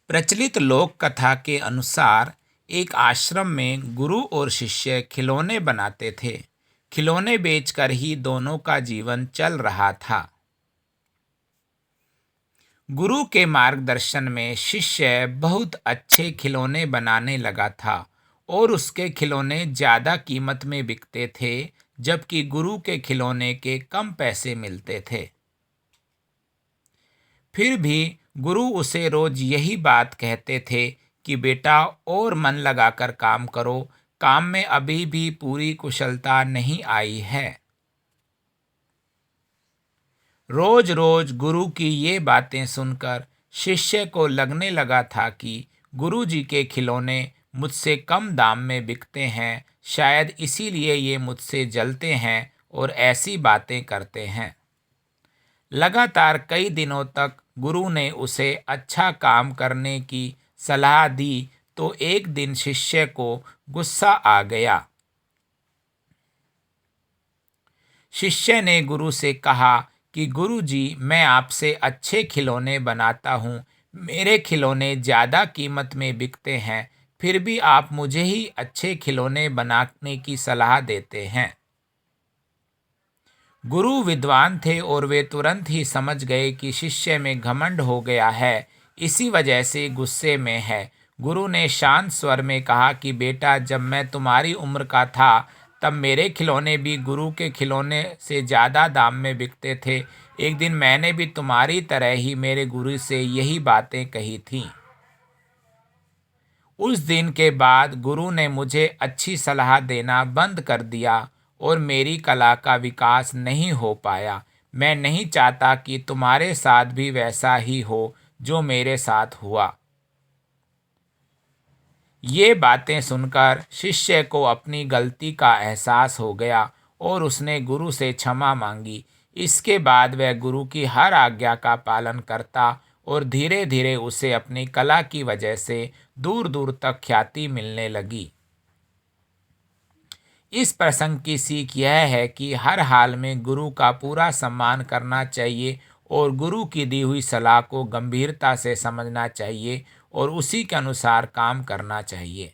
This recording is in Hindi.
प्रचलित लोक कथा के अनुसार एक आश्रम में गुरु और शिष्य खिलौने बनाते थे। खिलौने बेचकर ही दोनों का जीवन चल रहा था। गुरु के मार्गदर्शन में शिष्य बहुत अच्छे खिलौने बनाने लगा था और उसके खिलौने ज़्यादा कीमत में बिकते थे, जबकि गुरु के खिलौने के कम पैसे मिलते थे। फिर भी गुरु उसे रोज यही बात कहते थे कि बेटा, और मन लगाकर काम करो, काम में अभी भी पूरी कुशलता नहीं आई है। रोज रोज गुरु की ये बातें सुनकर शिष्य को लगने लगा था कि गुरु जी के खिलौने मुझसे कम दाम में बिकते हैं, शायद इसीलिए ये मुझसे जलते हैं और ऐसी बातें करते हैं। लगातार कई दिनों तक गुरु ने उसे अच्छा काम करने की सलाह दी, तो एक दिन शिष्य को गुस्सा आ गया। शिष्य ने गुरु से कहा कि गुरु जी, मैं आपसे अच्छे खिलौने बनाता हूँ, मेरे खिलौने ज़्यादा कीमत में बिकते हैं, फिर भी आप मुझे ही अच्छे खिलौने बनाने की सलाह देते हैं। गुरु विद्वान थे और वे तुरंत ही समझ गए कि शिष्य में घमंड हो गया है, इसी वजह से गुस्से में है। गुरु ने शांत स्वर में कहा कि बेटा, जब मैं तुम्हारी उम्र का था तब मेरे खिलौने भी गुरु के खिलौने से ज़्यादा दाम में बिकते थे। एक दिन मैंने भी तुम्हारी तरह ही मेरे गुरु से यही बातें कही थीं। उस दिन के बाद गुरु ने मुझे अच्छी सलाह देना बंद कर दिया और मेरी कला का विकास नहीं हो पाया। मैं नहीं चाहता कि तुम्हारे साथ भी वैसा ही हो जो मेरे साथ हुआ। ये बातें सुनकर शिष्य को अपनी गलती का एहसास हो गया और उसने गुरु से क्षमा मांगी। इसके बाद वह गुरु की हर आज्ञा का पालन करता और धीरे धीरे उसे अपनी कला की वजह से दूर दूर तक ख्याति मिलने लगी। इस प्रसंग की सीख यह है कि हर हाल में गुरु का पूरा सम्मान करना चाहिए और गुरु की दी हुई सलाह को गंभीरता से समझना चाहिए और उसी के अनुसार काम करना चाहिए।